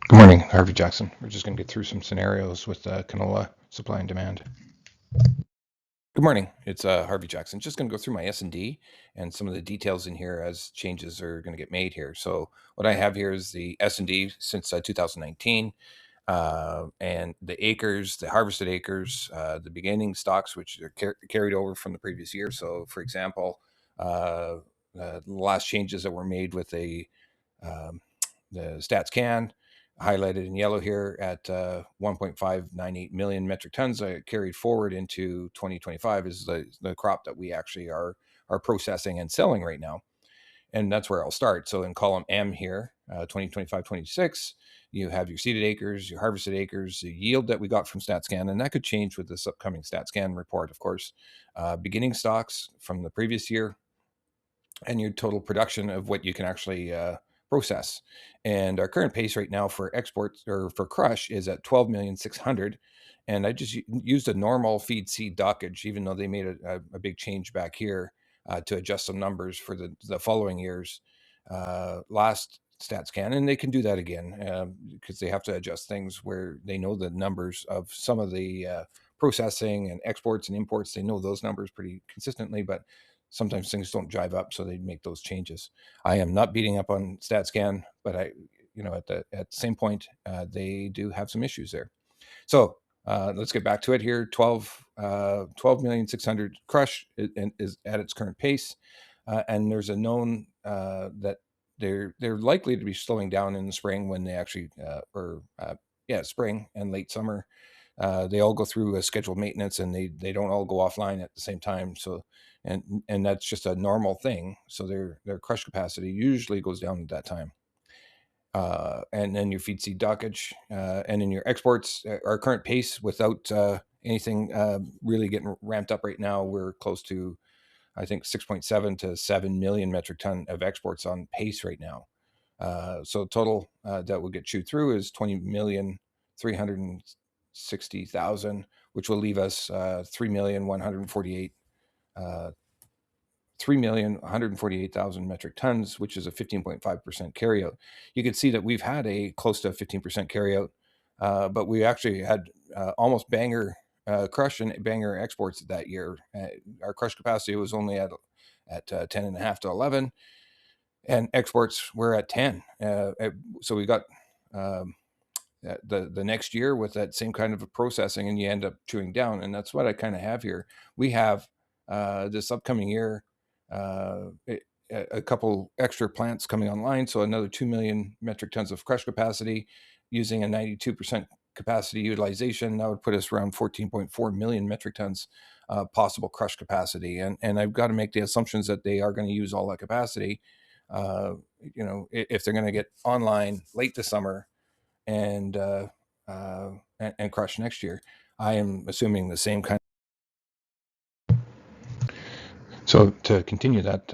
Good morning, Harvey Jackson. We're just going to get through some scenarios with canola supply and demand. Good morning. It's Harvey Jackson. Just going to go through my S&D and some of the details in here as changes are going to get made here. So what I have here is the S&D since 2019 and the acres, the harvested acres, the beginning stocks, which are carried over from the previous year. So, for example, the last changes that were made with um, the stats can highlighted in yellow here at 1.598 million metric tons carried forward into 2025 is the crop that we actually are processing and selling right now, and that's where I'll start. So in column M here, 2025-26, you have your seeded acres, your harvested acres, the yield that we got from StatScan, and that could change with this upcoming StatScan report, of course. Beginning stocks from the previous year, and your total production of what you can actually process. And our current pace right now for exports or for crush is at 12,600,000. And I just used a normal feed seed dockage, even though they made a big change back here to adjust some numbers for the following years last stats can. And they can do that again because they have to adjust things where they know the numbers of some of the processing and exports and imports. They know those numbers pretty consistently, but sometimes things don't jive up, so they make those changes. I am not beating up on StatScan, but at the same point, they do have some issues there. So let's get back to it here. 12,600,000 crush is at its current pace, and there's a known that they're likely to be slowing down in the spring when they actually spring and late summer. They all go through a scheduled maintenance, and they don't all go offline at the same time. So, and that's just a normal thing. So their crush capacity usually goes down at that time. And then your feed seed dockage, and then your exports. Our current pace without anything really getting ramped up right now, we're close to, I think, 6.7 to 7 million metric ton of exports on pace right now. So total that will get chewed through is 20,360,000, which will leave us 3,148 uh, 3,148,000 metric tons, which is a 15.5% carryout. You can see that we've had a close to 15% carryout, but we actually had almost banger crush and banger exports that year. Our crush capacity was only at 10 and a half to 11, and exports were at 10. So we got um, the next year with that same kind of a processing, and you end up chewing down. And that's what I kind of have here. We have this upcoming year a couple extra plants coming online, so another 2 million metric tons of crush capacity using a 92% capacity utilization. That would put us around 14.4 million metric tons possible crush capacity. And I've got to make the assumptions that they are going to use all that capacity. If they're going to get online late this summer and and crush next year, I am assuming the same kind. So to continue that,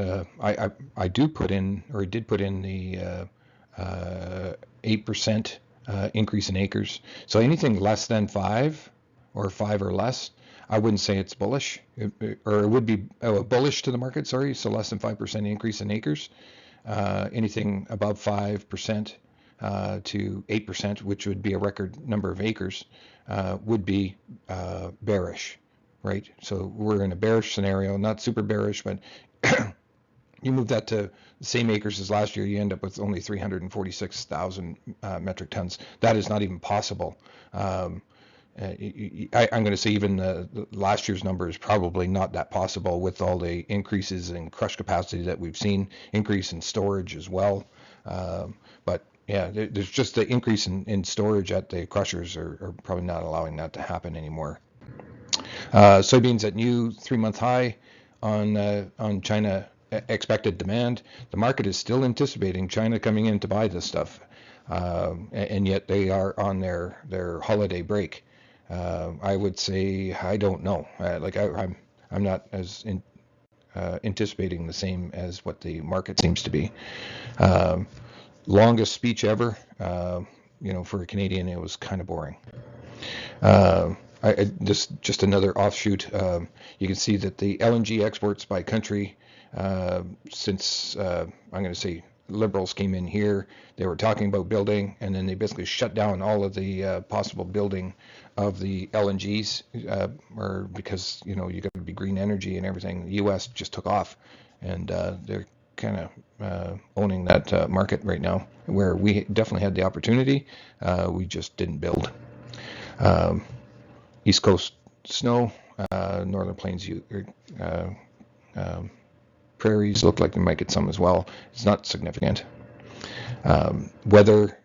I do put in, or did put in the 8% increase in acres. So anything less than 5 or 5 or less, I wouldn't say it's bullish, or it would be bullish to the market. Sorry, so less than 5% increase in acres. Anything above 5% to 8%, which would be a record number of acres, would be bearish, right? So we're in a bearish scenario, not super bearish, but you move that to the same acres as last year, you end up with only 346,000 metric tons. That is not even possible. I'm going to say even the last year's number is probably not that possible with all the increases in crush capacity that we've seen, increase in storage as well. But yeah, there's just the increase in storage at the crushers are probably not allowing that to happen anymore. Soybeans at new 3-month high on China expected demand. The market is still anticipating China coming in to buy this stuff, and yet they are on their holiday break. I would say I don't know. I'm not as anticipating the same as what the market seems to be. Longest speech ever. For a Canadian, it was kind of boring. Just another offshoot. You can see that the LNG exports by country since I'm going to say Liberals came in here. They were talking about building, and then they basically shut down all of the possible building of the LNGs, or because you got to be green energy and everything. The U.S. just took off, and they're kind of owning that market right now, where we definitely had the opportunity. We just didn't build. East Coast snow, Northern Plains prairies look like we might get some as well. It's not significant. Weather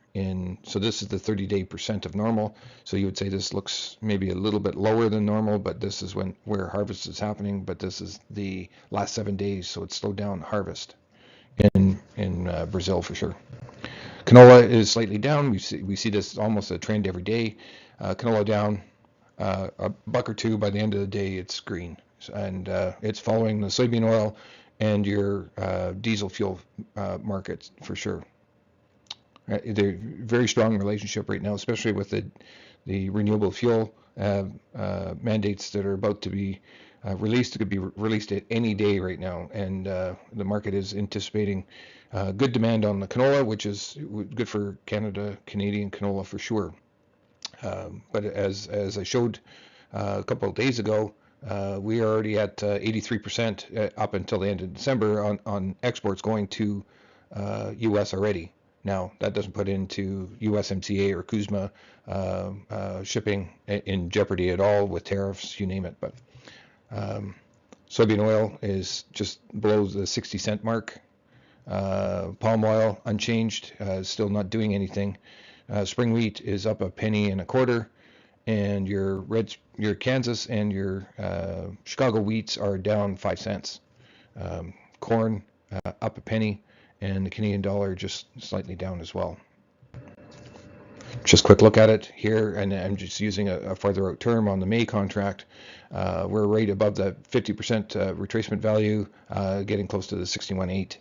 so this is the 30-day percent of normal. So you would say this looks maybe a little bit lower than normal, but this is where harvest is happening. But this is the last 7 days, so it's slowed down harvest in Brazil for sure. Canola is slightly down. We see this almost a trend every day. Canola down a buck or two. By the end of the day, it's green, and it's following the soybean oil and your diesel fuel markets for sure. They're very strong relationship right now, especially with the renewable fuel mandates that are about to be released. It could be released at any day right now, and the market is anticipating good demand on the canola, which is good for Canadian canola for sure. But as I showed a couple of days ago, we are already at 83% up until the end of December on exports going to U.S. already. Now, that doesn't put into USMCA or CUSMA shipping in jeopardy at all with tariffs, you name it. But soybean oil is just below the 60-cent mark. Palm oil unchanged, still not doing anything. Spring wheat is up a penny and a quarter, and your Kansas and your Chicago wheats are down 5 cents. Corn up a penny, and the Canadian dollar just slightly down as well. Just quick look at it here, and I'm just using a farther out term on the May contract. We're right above the 50% retracement value, getting close to the 61.8,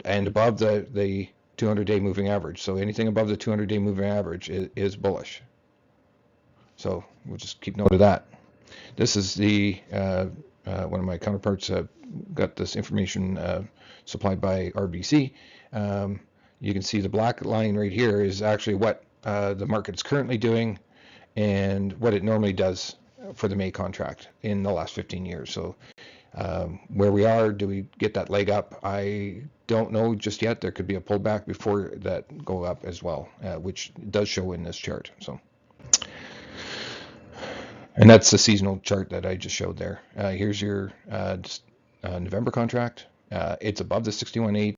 and above the 200-day moving average. So anything above the 200-day moving average is bullish. So we'll just keep note of that. This is one of my counterparts got this information supplied by RBC. You can see the black line right here is actually what the market's currently doing and what it normally does for the May contract in the last 15 years. So where we are, do we get that leg up? I don't know just yet. There could be a pullback before that go up as well, which does show in this chart. So, and that's the seasonal chart that I just showed there. Here's your November contract. It's above the 61.8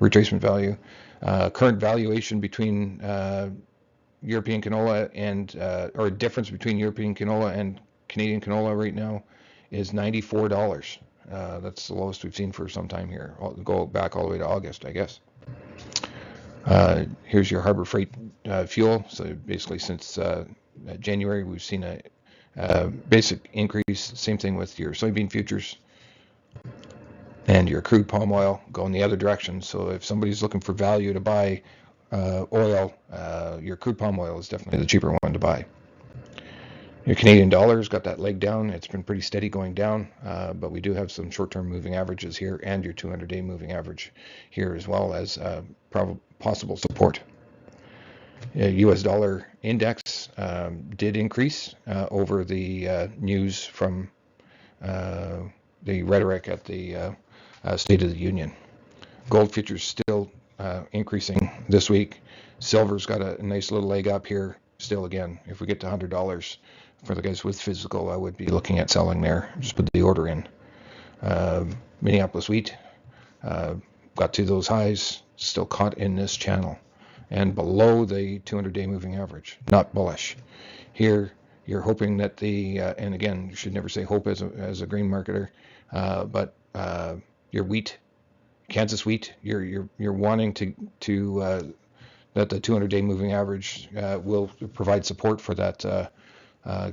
retracement value. Current valuation between European canola and or difference between European canola and Canadian canola right now is $94. That's the lowest we've seen for some time here. I'll go back all the way to August, I guess. Here's your Harbor Freight fuel. So basically since January, we've seen a basic increase. Same thing with your soybean futures and your crude palm oil going the other direction. So if somebody's looking for value to buy oil, your crude palm oil is definitely the cheaper one to buy. Your Canadian dollar's got that leg down. It's been pretty steady going down, but we do have some short-term moving averages here and your 200-day moving average here as well as possible support. U.S. dollar index did increase over the news from the rhetoric at the State of the Union. Gold futures still increasing this week. Silver's got a nice little leg up here. Still, again, if we get to $100 for the guys with physical, I would be looking at selling there. Just put the order in. Minneapolis wheat got to those highs, still caught in this channel and below the 200-day moving average. Not bullish. Here, you're hoping that and again, you should never say hope as a grain marketer, but your wheat, Kansas wheat, you're wanting to that the 200-day moving average will provide support for that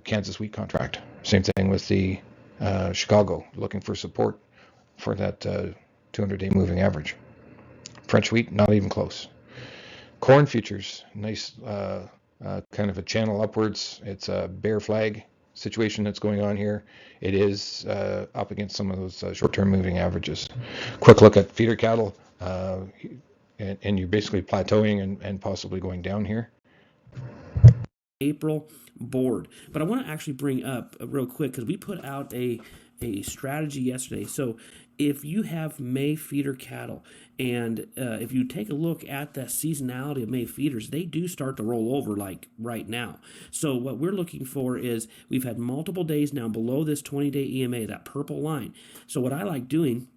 Kansas wheat contract. Same thing with the Chicago, looking for support for that 200-day moving average. French wheat, not even close. Corn futures, nice kind of a channel upwards. It's a bear flag situation that's going on here. It is up against some of those short-term moving averages. Quick look at feeder cattle. uh, and you're basically plateauing and possibly going down here. April board. But I want to actually bring up real quick because we put out a strategy yesterday. So if you have May feeder cattle, and if you take a look at the seasonality of May feeders, they do start to roll over like right now. So what we're looking for is we've had multiple days now below this 20-day EMA, that purple line. So what I like doing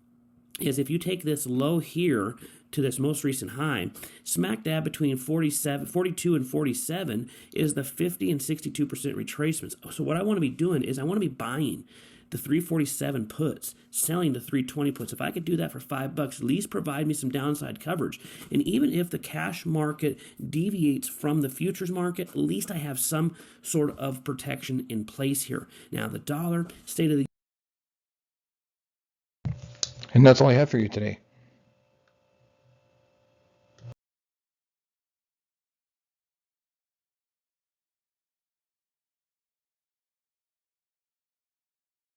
is if you take this low here to this most recent high, smack dab between 42 and 47 is the 50 and 62% retracements. So what I want to be doing is I want to be buying the 347 puts, selling the 320 puts. If I could do that for $5, at least provide me some downside coverage. And even if the cash market deviates from the futures market, at least I have some sort of protection in place here. Now the dollar, state of the And that's all I have for you today.